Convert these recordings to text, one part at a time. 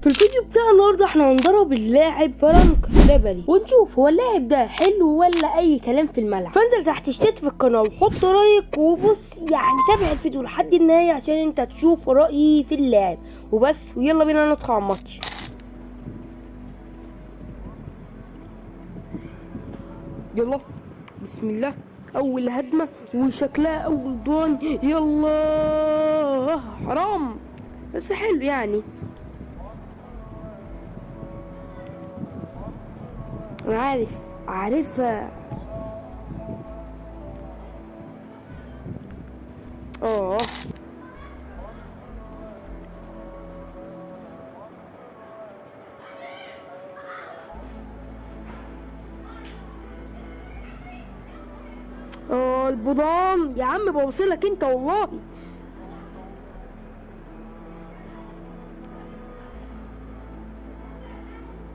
في الفيديو بتاع النهارده احنا هنجرب اللاعب فرانك ريبيري ونشوف هو اللاعب ده حلو ولا اي كلام في الملعب. فانزل تحت اشترك في القناه وحط رايك وبص يعني تابع الفيديو لحد النهايه عشان انت تشوف رايي في اللاعب وبس. ويلا بينا ندخل على الماتش. يلا بسم الله. اول هجمه وشكلها اول ضان. يلا حرام بس حلو يعني. انا عارفها. اه البضان يا عم بوصلك انت والله.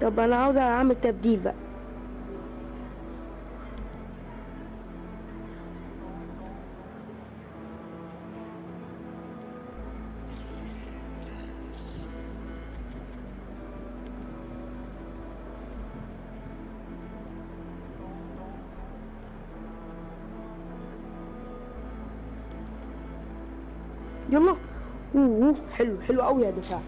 طب انا عاوز اعمل تبديل بقى. يلا. حلو حلو قوي يا دفاع.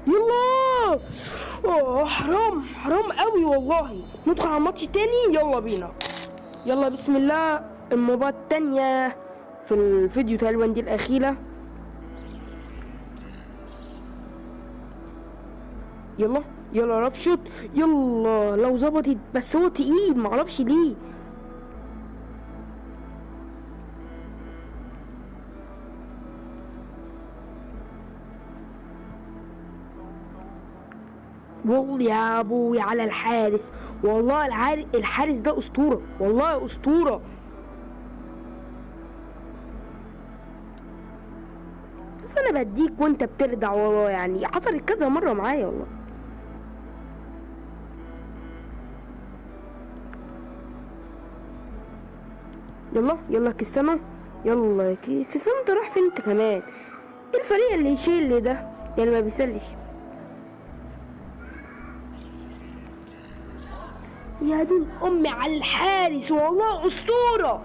يلا. حرام حرام قوي والله. ندخل على الماتش تاني يلا بينا. يلا بسم الله. المباراة التانية في الفيديو تقريبا دي الأخيرة. يلا يلا رفشوت. يلا لو ظبطت بس هو تقيل معرفش ليه. والله يا ابوي على الحارس. والله الحارس ده اسطوره والله اسطوره. بس انا بديك وانت بترجع والله يعني حصلت كذا مره معايا والله. يلا يلا كريستيانو. يلا يا كريستيانو انت رايح فين انت كمان؟ ايه الفريق اللي يشيل ده يعني ما بيسلش. يا دين امي على الحارس والله اسطوره.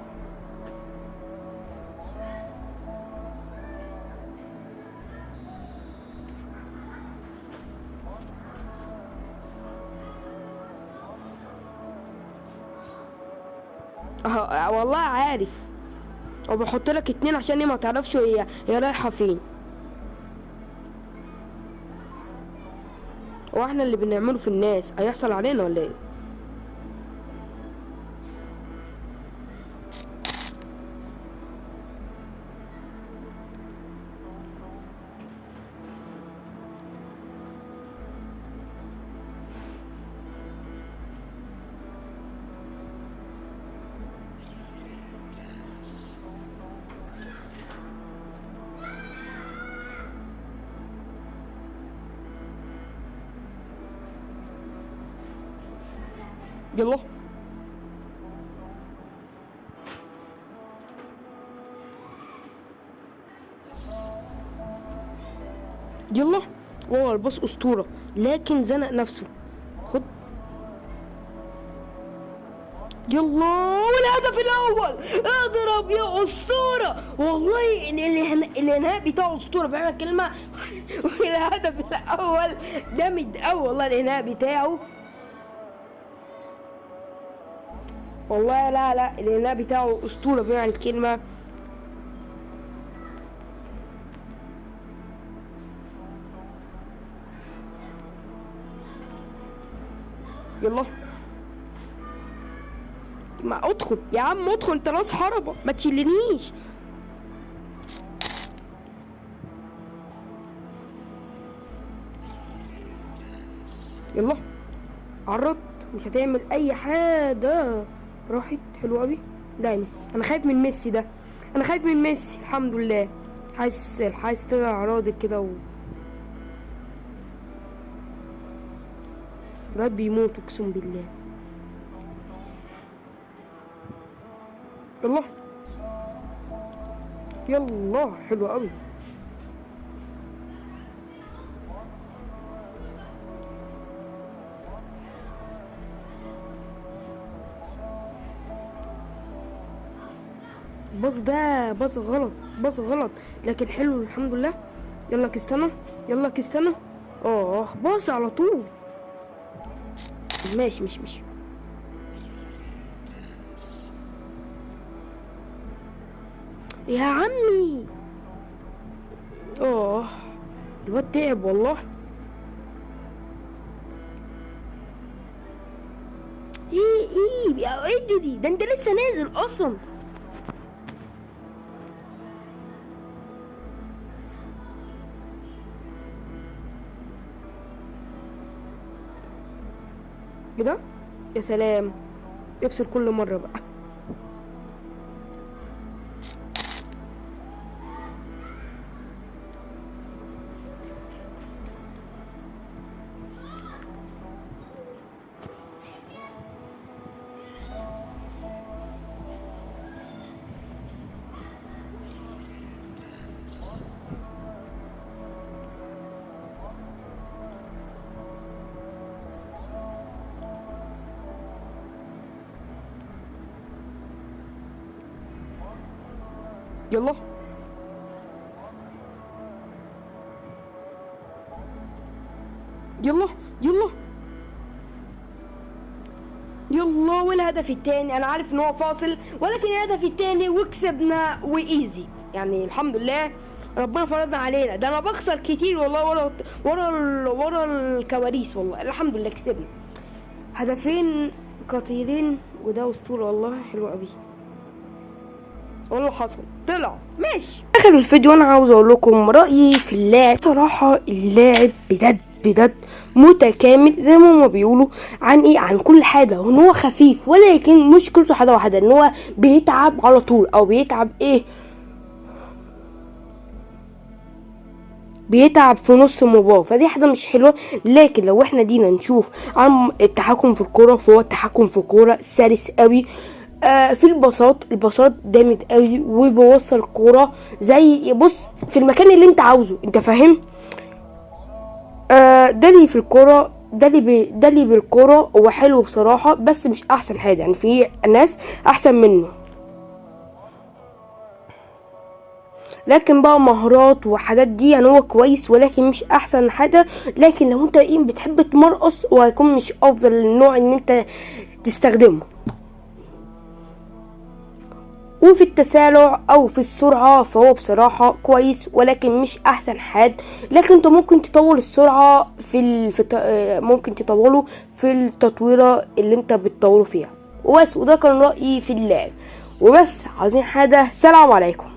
والله عارف. وبحط لك 2 عشان ما تعرفش هي رايحه فين. هو احنا اللي بنعمله في الناس هيحصل علينا ولا ايه؟ يلا يلا. والله الباص اسطوره لكن زنق نفسه. خد. يلا والهدف الاول. اضرب يا اسطوره والله. الانهاء بتاعه اسطوره بمعنى كلمه. والهدف الاول جامد قوي والله. الانهاء بتاعه والله لا الانهاء بتاعه اسطوره بمعنى الكلمه. يلا ما ادخل يا عم ادخل انت راس حربة ما تشيلنيش. يلا عرضت مش هتعمل اي حاجة. راحت حلوة قوي. لا يا ميسي انا خايف من ميسي ده. انا خايف من ميسي. الحمد لله. حاسس طلع راضي كده الواد بيموت اقسم بالله. الله يلا حلو قوي. باص غلط، باص غلط، لكن حلو الحمد لله. يلا كريستيانو، يلا كريستيانو. باص على طول. ماشي يا عمي. الواد تعب والله. ايه دي ده انت لسه نازل اصلا. كده يا سلام. افصل كل مرة بقى. يلا يلا يلا يلا. والهدف التاني انا عارف ان هو فاصل، ولكن الهدف التاني وكسبنا وايزي. يعني الحمد لله ربنا فرضنا علينا. ده انا بخسر كتير والله ورا الكواليس. والله الحمد لله كسبنا هدفين خطيرين، وده اسطوره والله. حلو قوي والله. حصل طلع ماشي. اخر الفيديو انا عاوز اقول لكم رايي في اللاعب. صراحه اللاعب بجد متكامل زي ما هما بيقولوا. عن كل حاجه. وان هو خفيف، ولكن مشكلته حاجه واحده، ان هو بيتعب على طول، او بيتعب في نص المباراة. فدي حاجة مش حلوة. لكن لو احنا دينا نشوف عن التحكم في الكورة، فهو التحكم في الكورة سلس قوي. في الباصات جامد قوي، وبيوصل الكورة زي بص في المكان اللي انت عاوزه. انت فاهم؟ ده اللي في الكورة، ده اللي بالكورة هو حلو بصراحة، بس مش احسن حاجة. يعني في ناس احسن منه، لكن بقى مهارات وحاجات دي يعني هو كويس، ولكن مش احسن حاجة. لكن لو انت بتحب تمرقص، وهيكون مش افضل النوع ان انت تستخدمه. وفي التسارع او في السرعة فهو بصراحة كويس، ولكن مش احسن حاجة. لكن انت ممكن تطول السرعة ممكن تطوله في التطويرة اللي انت بتطوله فيها وبس. وده كان رأيي في اللعب وبس. عايزين حاجة؟ سلام عليكم.